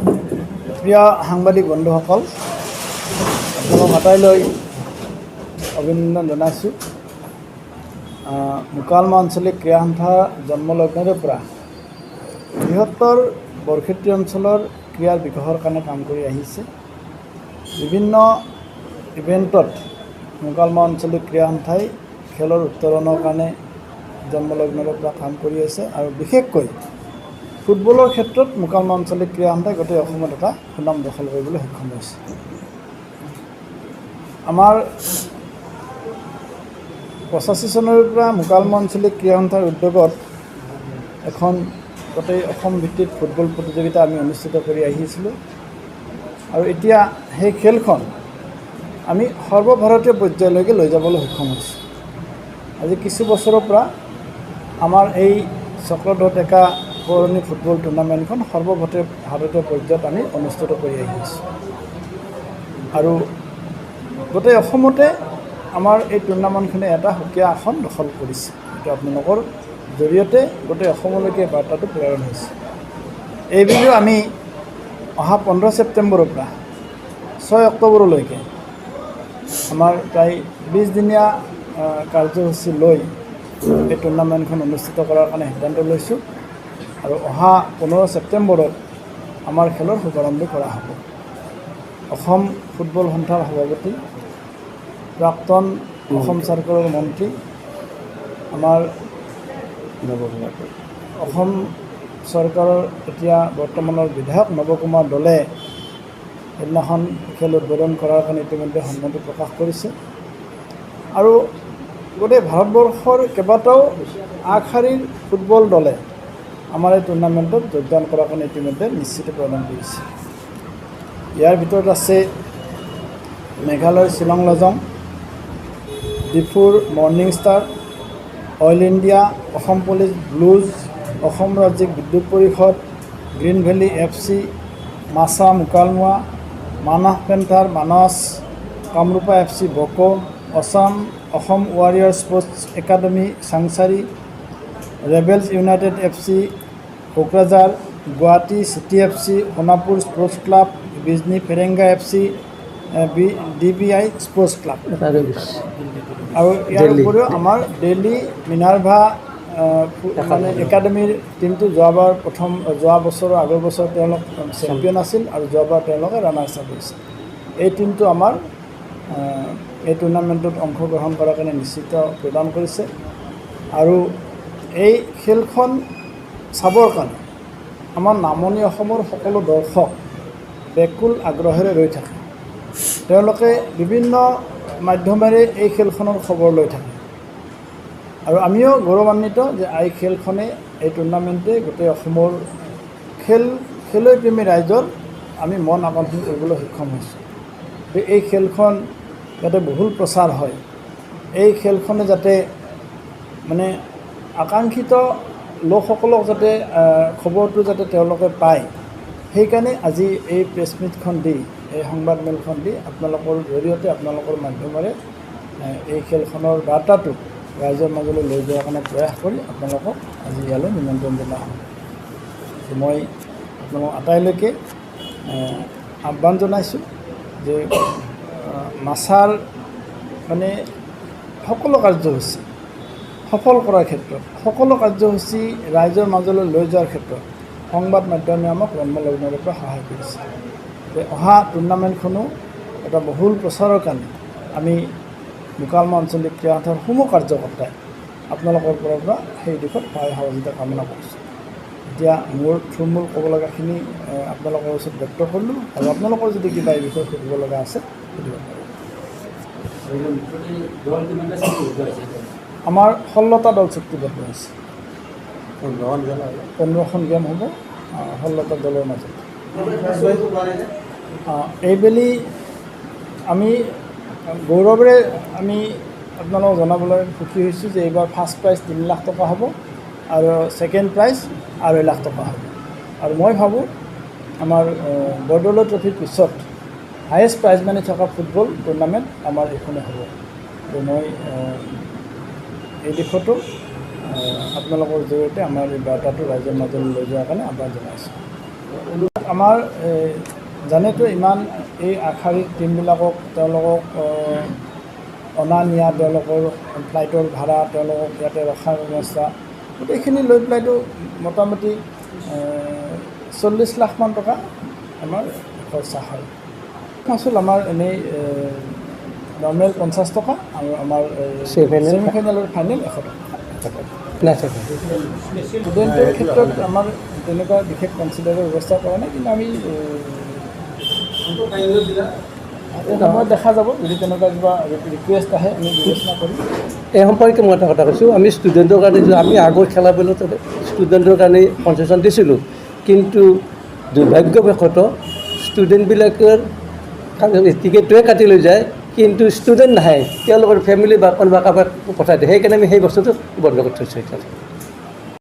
প্ৰিয় সাংবাদিক বন্ধুসকল, আপোনালোক আটাইলৈ অভিনন্দন জনাইছোঁ। মোকালমোৱা আঞ্চলিক ক্ৰীড়া সন্থাৰ জন্মলগ্নৰে পৰা বৃহত্তৰ বৰক্ষেত্ৰী অঞ্চলৰ ক্ৰীড়াৰ বিকাশৰ কাৰণে কাম কৰি আহিছে। বিভিন্ন ইভেণ্টত মোকালমোৱা আঞ্চলিক ক্ৰীড়া সন্থাই খেলৰ উত্তৰণৰ কাৰণে জন্মলগ্নৰে পৰা কাম কৰি আছে আৰু বিশেষকৈ ফুটবলৰ ক্ষেত্ৰত মোকালমোৱা আঞ্চলিক ক্ৰীড়া সন্থাই গোটেই অসমত এটা সুনাম দখল কৰিবলৈ সক্ষম হৈছে। আমাৰ 85 চনৰ পৰা মোকালমোৱা আঞ্চলিক ক্ৰীড়া সন্থাৰ উদ্যোগত এখন গোটেই অসম ভিত্তিক ফুটবল প্ৰতিযোগিতা আমি অনুষ্ঠিত কৰি আহিছিলোঁ আৰু এতিয়া সেই খেলখন আমি সৰ্বভাৰতীয় পৰ্যায়লৈকে লৈ যাবলৈ সক্ষম হৈছোঁ। আজি কিছু বছৰৰ পৰা আমাৰ এই চক্ৰধৰ ডেকা পৌৰণি ফুটবল টুৰ্ণামেণ্টখন সৰ্বভাৰতীয় পৰ্যায়ত আমি অনুষ্ঠিত কৰি আহি আছোঁ আৰু গোটেই অসমতে আমাৰ এই টুৰ্ণামেণ্টখনে এটা সুকীয়া আসন দখল কৰিছে। এইটো আপোনালোকৰ জৰিয়তে গোটেই অসমলৈকে বাৰ্তাটো প্ৰেৰণ হৈছে। এইবুলিও আমি অহা 15 ছেপ্টেম্বৰৰ পৰা 6 অক্টোবৰলৈকে আমাৰ প্ৰায় 20 দিনীয়া কাৰ্যসূচী লৈ এই টুৰ্ণামেণ্টখন অনুষ্ঠিত কৰাৰ কাৰণে সিদ্ধান্ত লৈছোঁ আৰু অহা 15 ছেপ্টেম্বৰত আমাৰ খেলৰ শুভাৰম্ভ কৰা হ'ব। অসম ফুটবল সন্থাৰ সভাপতি, প্ৰাক্তন অসম চৰকাৰৰ মন্ত্ৰী, আমাৰ অসম চৰকাৰৰ এতিয়া বৰ্তমানৰ বিধায়ক নৱকুমাৰ দলে সেইদিনাখন খেল উদ্বোধন কৰাৰ কাৰণে ইতিমধ্যে সন্মতি প্ৰকাশ কৰিছে আৰু গোটেই ভাৰতবৰ্ষৰ কেইবাটাও আগশাৰীৰ ফুটবল দলে আমাৰ এই টুৰ্ণামেণ্টত যোগদান কৰাৰ কাৰণে ইতিমধ্যে নিশ্চিত প্ৰদান কৰিছে। ইয়াৰ ভিতৰত আছে মেঘালয়ৰ শ্বিলং লজং, ডিফুৰ morning star, oil India, Assam police blues, Assam ৰাজ্যিক বিদ্যুৎ পৰিষদ, গ্ৰীণ ভেলী FC, মাছা মোকালমোৱা, Manah panther Manas, Kamrupa FC Boko, Assam warrior sports academy Changsari, rebels united FC Kokrajhar, Guwahati city FC, Sonapur sports club, Bijni Pherenga FC, DBI sports club আৰু ইয়াৰ উপৰিও আমাৰ দিল্লী মিনাৰ্ভা মানে একাডেমীৰ টীমটো যোৱা বছৰৰ আগৰ বছৰ তেওঁলোক চেম্পিয়ন আছিল আৰু যোৱাবাৰ তেওঁলোকে ৰানাৰ্ছ আপ হৈছে। এই টীমটো আমাৰ এই টুৰ্ণামেণ্টত অংশগ্ৰহণ কৰাৰ কাৰণে নিশ্চিত প্ৰদান কৰিছে আৰু এই খেলখন চাবৰ কাৰণে আমাৰ নামনি অসমৰ সকলো দৰ্শক বেকুল আগ্ৰহেৰে ৰৈ থাকে। তেওঁলোকে বিভিন্ন মাধ্যমেৰে এই খেলখনৰ খবৰ লৈ থাকে আৰু আমিও গৌৰৱান্বিত যে এই খেলখনে এই টুৰ্ণামেণ্টে গোটেই অসমৰ খেলুৱৈপ্ৰেমী ৰাইজৰ আমি মন আকৰ্ষণ কৰিবলৈ সক্ষম হৈছোঁ। এই খেলখন যাতে বহুল প্ৰচাৰ হয়, এই খেলখনে যাতে মানে আকাংক্ষিত লোকসকলক যাতে খবৰটো যাতে তেওঁলোকে পায়, সেইকাৰণে আজি এই প্ৰেছ মিটখন দি, এই সংবাদমেলখন দি আপোনালোকৰ জৰিয়তে আপোনালোকৰ মাধ্যমেৰে এই খেলখনৰ বাৰ্তাটো ৰাইজৰ মাজলৈ লৈ যোৱাৰ কাৰণে প্ৰয়াস কৰি আপোনালোকক আজি ইয়ালৈ নিমন্ত্ৰণ জনোৱা হ'ব। মই আপোনালোক আটাইলৈকে আহ্বান জনাইছোঁ যে মাছাৰ মানে সকলো কাৰ্যসূচী সফল কৰাৰ ক্ষেত্ৰত, সকলো কাৰ্যসূচী ৰাইজৰ মাজলৈ লৈ যোৱাৰ ক্ষেত্ৰত সংবাদ মাধ্যমে আমাক জন্মলগ্নৰে পৰা সহায় কৰিছে। অহা টুৰ্ণামেণ্টখনো এটা বহুল প্ৰচাৰৰ কাৰণে আমি মোকালমোৱা আঞ্চলিক ক্ৰীড়া সন্থাৰ সমূহ কাৰ্যকৰ্তাই আপোনালোকৰ পৰা সেই দিশত সহায় সহযোগিতা কামনা কৰিছোঁ। এতিয়া মোৰ থুলমূল ক'ব লগাখিনি আপোনালোকৰ ওচৰত ব্যক্ত কৰিলোঁ আৰু আপোনালোকৰ যদি কিবা এই বিষয়ে সুধিব লগা আছে সুধিব পাৰে। আমাৰ 16টা দল চুক্তিবদ্ধ হৈছে। 15খন গেম হ'ব 16টা দলৰ মাজত। এইবেলি আমি গৌৰৱেৰে আমি আপোনালোকক জনাবলৈ সুখী হৈছোঁ যে এইবাৰ ফাৰ্ষ্ট প্ৰাইজ 3 লাখ টকা হ'ব আৰু ছেকেণ্ড প্ৰাইজ 2.5 লাখ টকা হ'ব আৰু মই ভাবোঁ আমাৰ বৰদলৈ ট্ৰফিৰ পিছত হায়েষ্ট প্ৰাইজ মানি থকা ফুটবল টুৰ্ণামেণ্ট আমাৰ এইখনে হ'ব। মই এই দিশতো আপোনালোকৰ জৰিয়তে আমাৰ এই বাৰ্তাটো ৰাইজৰ মাজলৈ লৈ যোৱাৰ কাৰণে আহ্বান জনাইছোঁ। আমাৰ জানেতো ইমান এই আগশাৰীৰ টীমবিলাকক তেওঁলোকক অনা নিয়া, তেওঁলোকৰ ফ্লাইটৰ ভাড়া, তেওঁলোকক ইয়াতে ৰখাৰ ব্যৱস্থা, গোটেইখিনি লৈ পেলাইতো মোটামুটি 40 লাখমান টকা আমাৰ খৰচা হয়। মাচুল আমাৰ এনেই নৰ্মেল 50 টকা আৰু আমাৰ ছেমিফাইনেল আৰু ফাইনেল 100 টকা। ষ্টুডেণ্টৰ ক্ষেত্ৰত আমাৰ তেনেকুৱা বিশেষ কনচিডাৰৰ ব্যৱস্থা কৰা নাই, কিন্তু আমি সময়ত দেখা যাব যদি তেনেকুৱা কিবা ৰিকুৱেষ্ট আহে আমি বিবেচনা কৰিম। এই সম্পৰ্কে মই এটা কথা কৈছোঁ, আমি ষ্টুডেণ্টৰ কাৰণে আমি আগৰ খেলাবিলাক ষ্টুডেণ্টৰ কাৰণে কনচেশ্যন দিছিলোঁ, কিন্তু দুৰ্ভাগ্যবশতঃ ষ্টুডেণ্টবিলাকৰ টিকেটটোৱে কাটি লৈ যায়, কিন্তু ষ্টুডেণ্ট নাহে, তেওঁলোকৰ ফেমিলি বা কোনোবা কাৰোবাক পঠাই দিয়ে, সেইকাৰণে আমি সেই বস্তুটো বন্ধ কৰি থৈছোঁ এতিয়া।